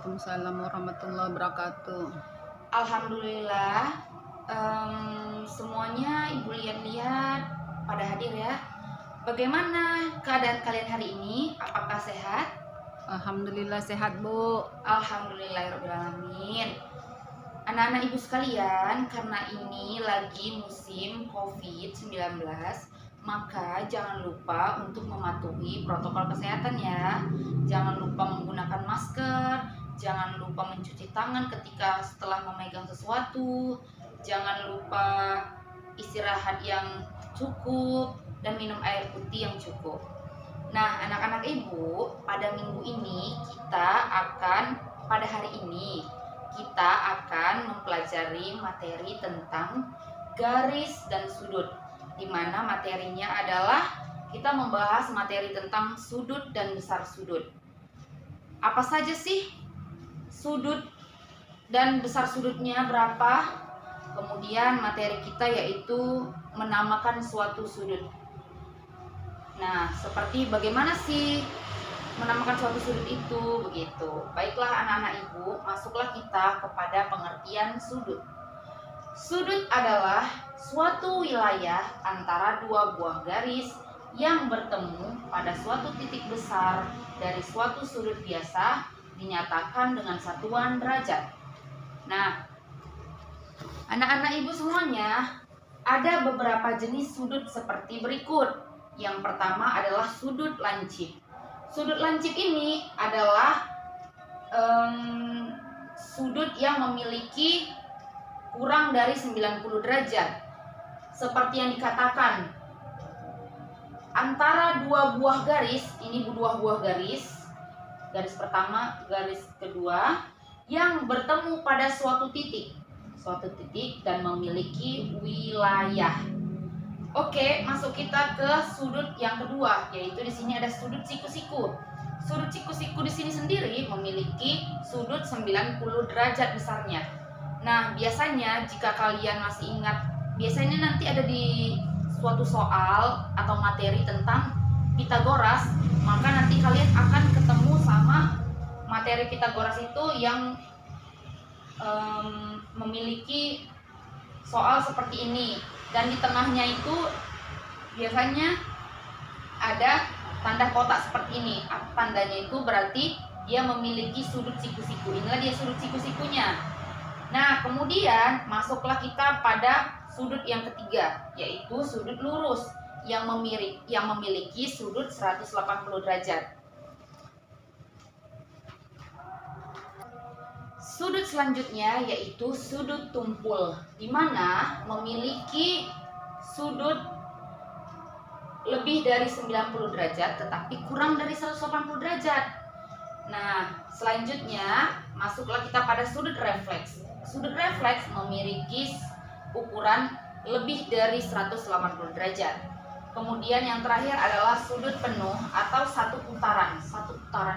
Waalaikumsalam warahmatullahi wabarakatuh. Alhamdulillah, semuanya Ibu lihat-lihat pada hadir ya. Bagaimana keadaan kalian hari ini? Apakah sehat? Alhamdulillah sehat, Bu. Alhamdulillahirrahmanirrahim. Anak-anak Ibu sekalian, karena ini lagi musim COVID-19, maka jangan lupa untuk mematuhi protokol kesehatan ya. Jangan lupa menggunakan masker, jangan lupa mencuci tangan ketika setelah memegang sesuatu, jangan lupa istirahat yang cukup dan minum air putih yang cukup. Nah, anak-anak Ibu, pada minggu ini pada hari ini kita akan mempelajari materi tentang garis dan sudut, di mana materinya adalah kita membahas materi tentang sudut dan besar sudut. Apa saja sih sudut dan besar sudutnya berapa? Kemudian materi kita yaitu menamakan suatu sudut. Nah, seperti bagaimana sih menamakan suatu sudut itu, begitu. Baiklah anak-anak Ibu, masuklah kita kepada pengertian sudut. Sudut adalah suatu wilayah antara dua buah garis yang bertemu pada suatu titik besar dari suatu sudut biasa dinyatakan dengan satuan derajat. Nah, anak-anak Ibu semuanya, ada beberapa jenis sudut seperti berikut. Yang pertama adalah sudut lancip. Sudut lancip ini adalah sudut yang memiliki kurang dari 90 derajat. Seperti yang dikatakan, antara dua buah garis, ini dua buah garis, garis pertama, garis kedua, yang bertemu pada suatu titik dan memiliki wilayah. Oke, masuk kita ke sudut yang kedua, yaitu di sini ada sudut siku-siku. Sudut siku-siku di sini sendiri memiliki sudut 90 derajat besarnya. Nah, biasanya jika kalian masih ingat, biasanya nanti ada di suatu soal atau materi tentang Pitagoras, maka nanti kalian akan ketemu sama materi Pitagoras itu yang memiliki soal seperti ini. Dan di tengahnya itu biasanya ada tanda kotak seperti ini. Tandanya itu berarti dia memiliki sudut siku-siku. Inilah dia sudut siku-sikunya. Nah, kemudian masuklah kita pada sudut yang ketiga, yaitu sudut lurus yang memiliki sudut 180 derajat. Sudut selanjutnya yaitu sudut tumpul, di mana memiliki sudut lebih dari 90 derajat tetapi kurang dari 180 derajat. Nah, selanjutnya masuklah kita pada sudut refleks. Sudut refleks memiliki ukuran lebih dari 180 derajat. Kemudian yang terakhir adalah sudut penuh atau satu putaran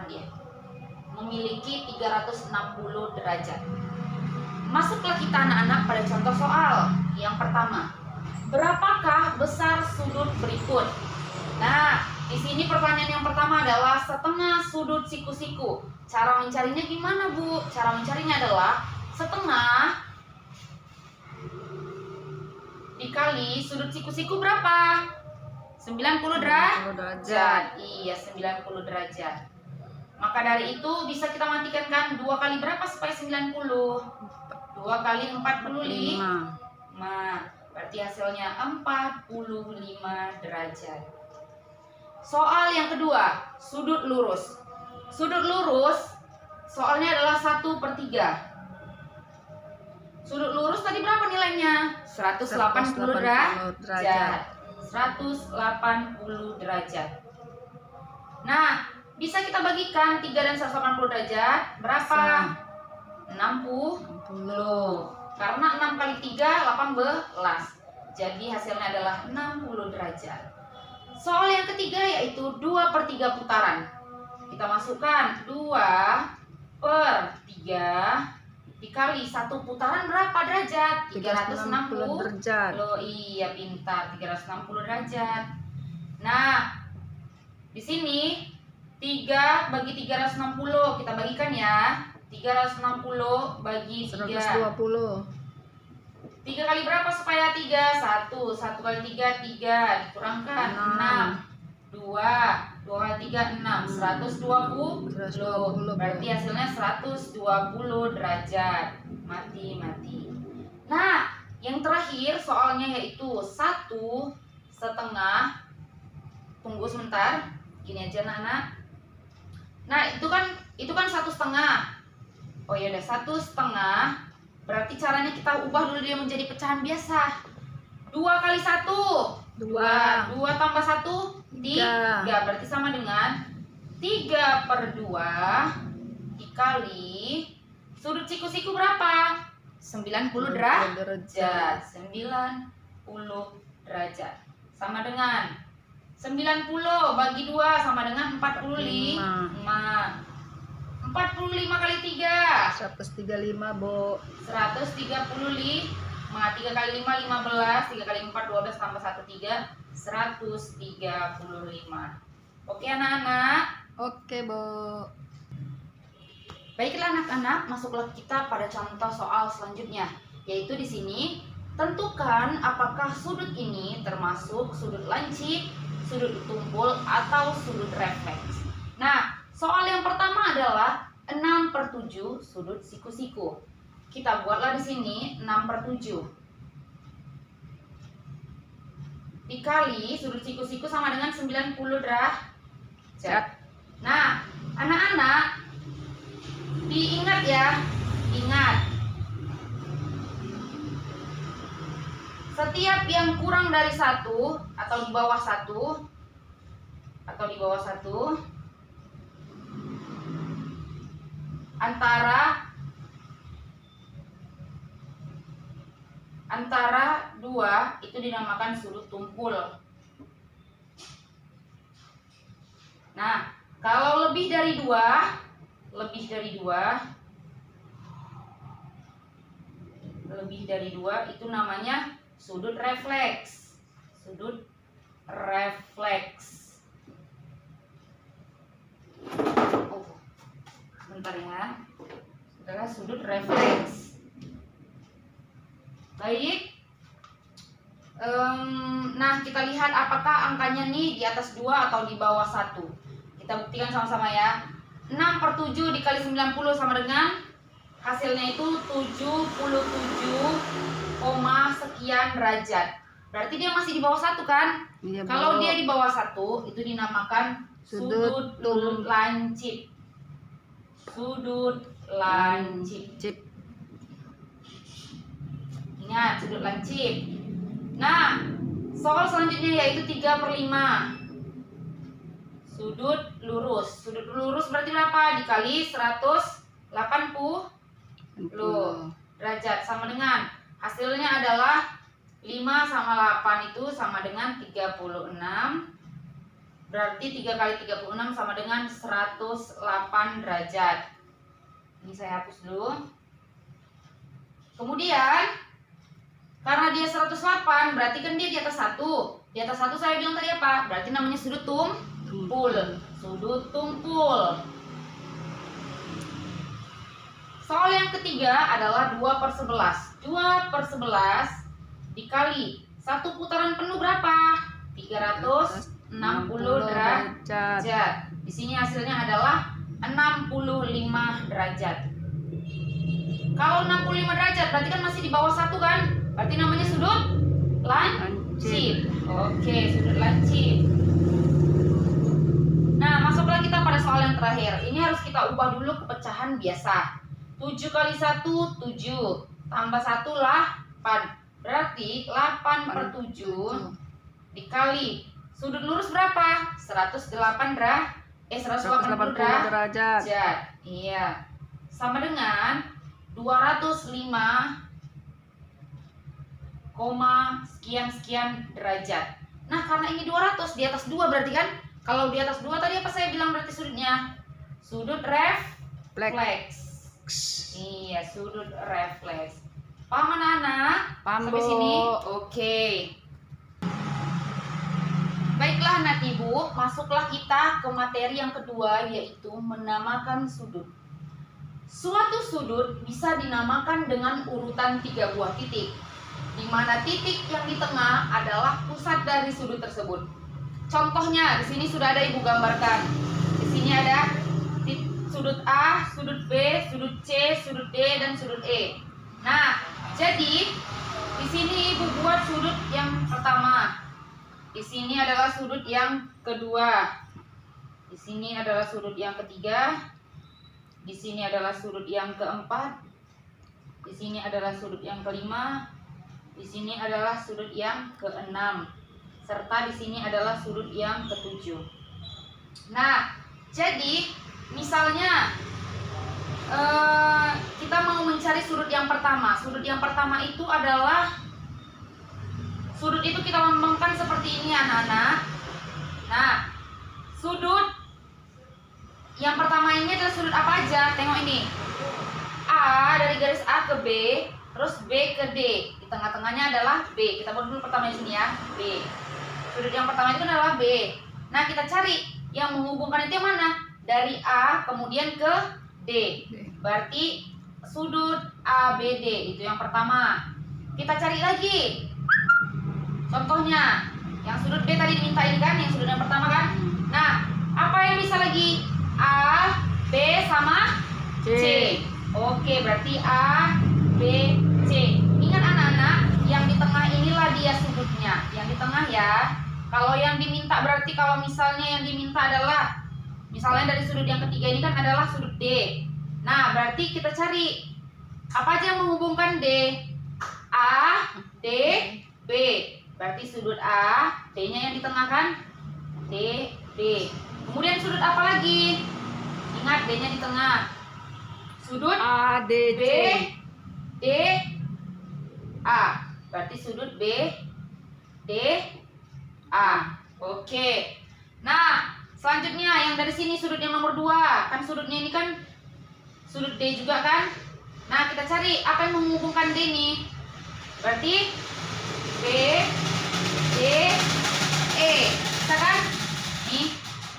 dia memiliki 360 derajat. Masuklah kita anak-anak pada contoh soal. Yang pertama, berapakah besar sudut berikut? Nah, di sini pertanyaan yang pertama adalah setengah sudut siku-siku. Cara mencarinya gimana, Bu? Cara mencarinya adalah setengah dikali sudut siku-siku berapa? 90 derajat. Iya, 90 derajat. Maka dari itu bisa kita matikan kan, 2 kali berapa supaya 90? 2 kali 45. Berarti hasilnya 45 derajat. Soal yang kedua, sudut lurus. Sudut lurus soalnya adalah 1/3. Sudut lurus tadi berapa nilainya? 180 derajat. 180 derajat. Nah, bisa kita bagikan 3 dan 180 derajat berapa? 60. Karena 6 kali 3 18. Jadi hasilnya adalah 60 derajat. Soal yang ketiga yaitu 2/3 putaran. Kita masukkan 2/3 dikali 1 putaran berapa derajat? 360 derajat. Loh, iya pintar, 360 derajat. Nah, di sini 3 bagi 360 kita bagikan ya. 360 bagi 3. 120. 3 kali berapa supaya 3? 1 kali 3, 3. Dikurangkan 6. 2 kali 3, 6. 120. 120. Berarti hasilnya 120 derajat. Mati. Nah, yang terakhir soalnya yaitu 1/2. Tunggu sebentar. Gini aja anak-anak. Nah, itu kan 1/2. Oh ya udah, 1/2. Berarti caranya kita ubah dulu dia menjadi pecahan biasa. 2 kali 1. 2 tambah 1, 3. Berarti sama dengan 3/2 dikali sudut siku-siku berapa? 90 derajat. 90 derajat. Sama dengan 90 bagi 2 sama dengan 45. 45 kali 3. 135, Bu. 135. 3 kali 5, 15. 3 kali 4, 12 tambah 1, 3. 135. Oke anak-anak. Oke, Bu. Baiklah anak-anak, masuklah kita pada contoh soal selanjutnya, yaitu di sini tentukan apakah sudut ini termasuk sudut lancip, sudut tumpul atau sudut refleks. Nah, soal yang pertama adalah 6/7 sudut siku-siku. Kita buatlah di sini 6/7 dikali sudut siku-siku sama dengan 90 derajat. Nah, anak-anak diingat ya, ingat. Setiap yang kurang dari 1 atau di bawah 1 antara 2 itu dinamakan sudut tumpul. Nah, kalau lebih dari 2 itu namanya sudut refleks. Oh, sebentar ya. Adalah sudut refleks. Baik. Nah, kita lihat apakah angkanya nih di atas 2 atau di bawah 1. Kita buktikan sama-sama ya. 6/7 dikali 90 sama dengan hasilnya itu 77, sekian derajat. Berarti dia masih di bawah 1 kan? Iya, Kalau Bu. dia di bawah 1 itu dinamakan sudut lancip. Ingat, sudut lancip. Nah, soal selanjutnya yaitu 3/5 sudut lurus. Sudut lurus berarti berapa? Dikali 180 derajat sama dengan hasilnya adalah 5 sama 8 itu sama dengan 36. Berarti 3 kali 36 sama dengan 108 derajat. Ini saya hapus dulu. Kemudian karena dia 108 berarti kan dia di atas 1. Di atas 1 saya bilang tadi apa? Berarti namanya sudut tumpul. Soal yang ketiga adalah 2/11. 2/11 dikali 1 putaran penuh berapa? 360 derajat. Di sini hasilnya adalah 65 derajat. Kalau 65 derajat berarti kan masih di bawah 1 kan? Berarti namanya sudut lancip. Oke, sudut lancip. Nah, masuklah kita pada soal yang terakhir. Ini harus kita ubah dulu ke pecahan biasa. 7 kali 1, 7. Tambah 1, 8. Berarti 8/7 dikali sudut lurus berapa? 180 derajat. Iya. Sama dengan 205, sekian derajat. Nah, karena ini 200 di atas 2 berarti kan? Kalau di atas 2 tadi apa saya bilang berarti sudutnya? Sudut refleks. Iya, sudut refleks. Paham anak-anak? Paham, Sampai Bu. sini? Oke. Baiklah anak ibu, masuklah kita ke materi yang kedua yaitu menamakan sudut. suatu sudut bisa dinamakan dengan urutan 3 buah titik, di mana titik yang di tengah adalah pusat dari sudut tersebut. Contohnya di sini sudah ada ibu gambarkan. Di sini ada sudut A, sudut B, sudut C, sudut D, dan sudut E. Nah, jadi di sini ibu buat sudut yang pertama. Di sini adalah sudut yang kedua. Di sini adalah sudut yang ketiga. Di sini adalah sudut yang keempat. Di sini adalah sudut yang kelima. Di sini adalah sudut yang keenam. Serta di sini adalah sudut yang ketujuh. Nah, jadi misalnya kita mau mencari sudut yang pertama. Sudut yang pertama itu adalah sudut itu kita lambangkan seperti ini anak-anak. Nah, sudut yang pertama ini adalah sudut apa aja? Tengok ini. A, dari garis A ke B, terus B ke D. Di tengah-tengahnya adalah B. Kita buat dulu pertama di sini ya, B. Sudut yang pertama itu adalah B. Nah, kita cari yang menghubungkan itu yang mana? Dari A kemudian ke D. Berarti sudut ABD itu yang pertama. Kita cari lagi. Contohnya, yang sudut B tadi diminta ini kan, yang sudut yang pertama kan? Nah, apa yang bisa lagi? A, B sama C. Oke, berarti A, B, C. Ingat anak-anak, yang di tengah inilah dia sudutnya. Yang di tengah ya. Kalau yang diminta berarti kalau misalnya yang diminta adalah misalnya dari sudut yang ketiga ini kan adalah sudut D. Nah, berarti kita cari apa aja yang menghubungkan D? A, D, B. Berarti sudut A, D-nya yang di tengah kan? D, D. Kemudian sudut apa lagi? Ingat D-nya di tengah. Sudut A, D, B, C. D, A. Berarti sudut B, D, A. Oke. Nah, selanjutnya yang dari sini sudut yang nomor 2. Kan sudutnya ini kan sudut D juga kan? Nah, kita cari apa yang menghubungkan D nih. Berarti B, D, E. Bisa kan? Nih,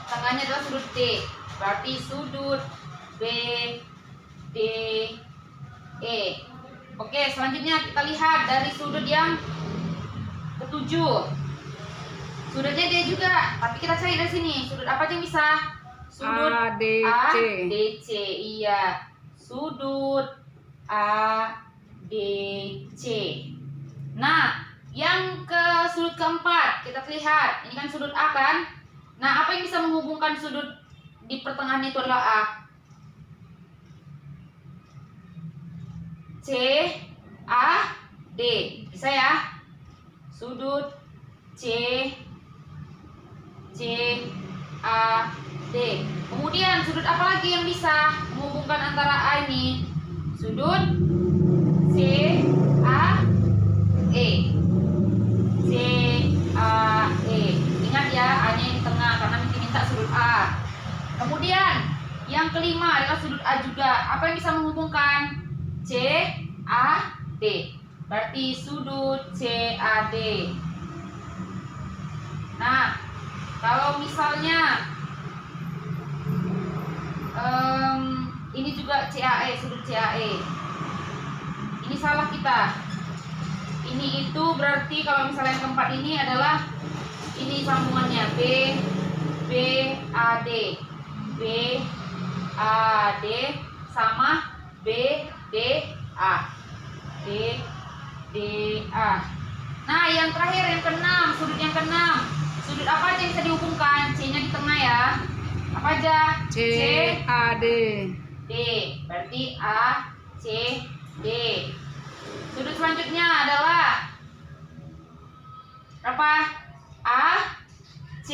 tengahnya adalah sudut D. Berarti sudut B, D, E. Oke, selanjutnya kita lihat dari sudut yang ketujuh. Sudutnya D juga, tapi kita cari dari sini. Sudut apa aja yang bisa? Sudut A, D, A, C. D, C. Iya. Sudut A, D, C. Nah, yang ke sudut keempat, kita lihat. Ini kan sudut A kan? Nah, apa yang bisa menghubungkan sudut di pertengahan itu adalah A? C, A, D. Bisa ya? Sudut C, C, A, D. Kemudian sudut apa lagi yang bisa menghubungkan antara A ini? Sudut C, A, E. C, A, E. Ingat ya, A-nya yang di tengah karena minta sudut A. Kemudian yang kelima adalah sudut A juga. Apa yang bisa menghubungkan? C, A, D. Berarti sudut C, A, D. Nah, kalau misalnya ini juga CAE, sudut CAE. Ini salah kita. Ini itu berarti kalau misalnya yang keempat ini adalah ini sambungannya B, B, A, D. B, A, D sama B, D, A. D, D, A. Nah, yang terakhir yang keenam, sudut yang keenam. Sudut apa aja yang bisa dihubungkan? C-nya di tengah ya. Apa aja? C, A, D. D. Berarti A, C, D. Sudut selanjutnya adalah apa? A, C,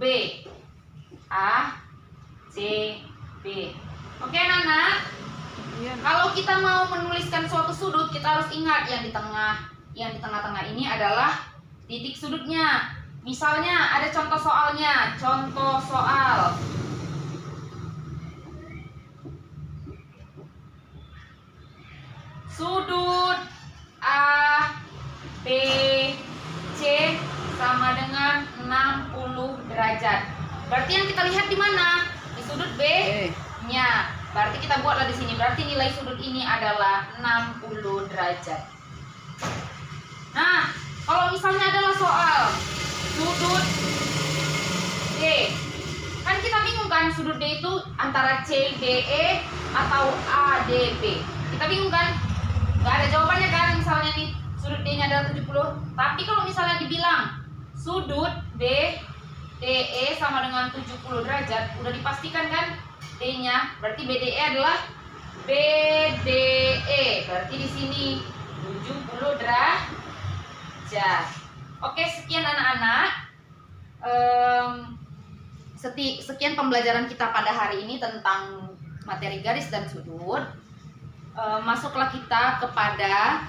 B. A, C, B. Oke, anak-anak. Iya. Kalau kita mau menuliskan suatu sudut, kita harus ingat yang di tengah. Yang di tengah-tengah ini adalah titik sudutnya. Misalnya ada contoh soalnya. Contoh soal. Sudut A, B, C sama dengan 60 derajat. Berarti yang kita lihat di mana? Di sudut B-nya. Berarti kita buatlah di sini. Berarti nilai sudut ini adalah 60 derajat. Nah, kalau misalnya adalah soal sudut D, kan kita bingung kan sudut D itu antara CDE atau ADB. Kita bingung kan? Nggak ada jawabannya kan, misalnya nih sudut D-nya adalah 70. Tapi kalau misalnya dibilang sudut DE sama dengan 70 derajat, udah dipastikan kan D-nya, berarti BDE adalah BDE. Berarti di sini 70 derajat. Oke, sekian anak-anak. Sekian pembelajaran kita pada hari ini tentang materi garis dan sudut. Masuklah kita kepada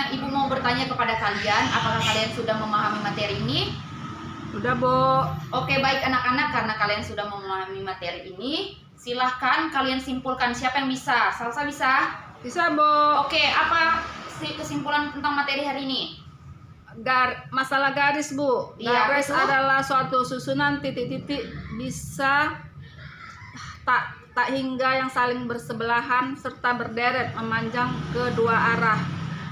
Ibu mau bertanya kepada kalian, apakah kalian sudah memahami materi ini? Udah, Bu. Oke, baik anak-anak, karena kalian sudah memahami materi ini, silahkan kalian simpulkan. Siapa yang bisa? Salsa bisa? Bisa, Bu. Oke, apa kesimpulan tentang materi hari ini? Masalah garis, Bu. Iya, Garis betul. adalah suatu susunan titik-titik bisa tak hingga yang saling bersebelahan serta berderet memanjang ke dua arah,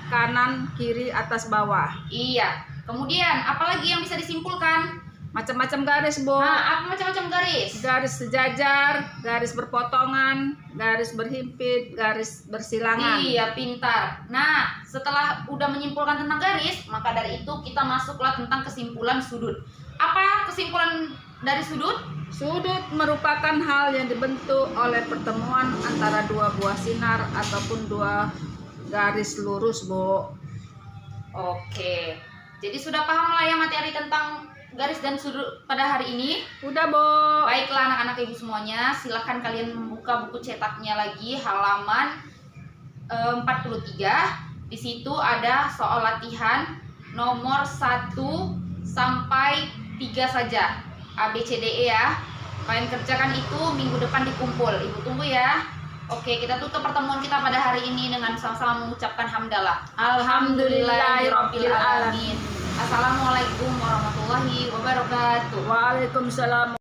kanan, kiri, atas, bawah. Iya. Kemudian, apalagi yang bisa disimpulkan? Macam-macam garis, Bu. Nah, apa macam-macam garis? Garis sejajar, garis berpotongan, garis berhimpit, garis bersilangan. Iya, pintar. Nah, setelah udah menyimpulkan tentang garis, maka dari itu kita masuklah tentang kesimpulan sudut. Apa kesimpulan dari sudut? Sudut merupakan hal yang dibentuk oleh pertemuan antara dua buah sinar ataupun dua garis lurus, Bu. Oke. Jadi sudah paham lah ya materi tentang garis dan sudut pada hari ini? Udah, Bu. Baiklah anak-anak ibu semuanya, silahkan kalian membuka buku cetaknya lagi halaman 43. Di situ ada soal latihan nomor 1 sampai 3 saja. A, B, C, D, E ya. Kalian kerjakan itu minggu depan dikumpul. Ibu tunggu ya. Oke, kita tutup pertemuan kita pada hari ini dengan sama-sama mengucapkan hamdalah. Alhamdulillahirabbil alamin. Assalamualaikum warahmatullahi wabarakatuh. Waalaikumsalam.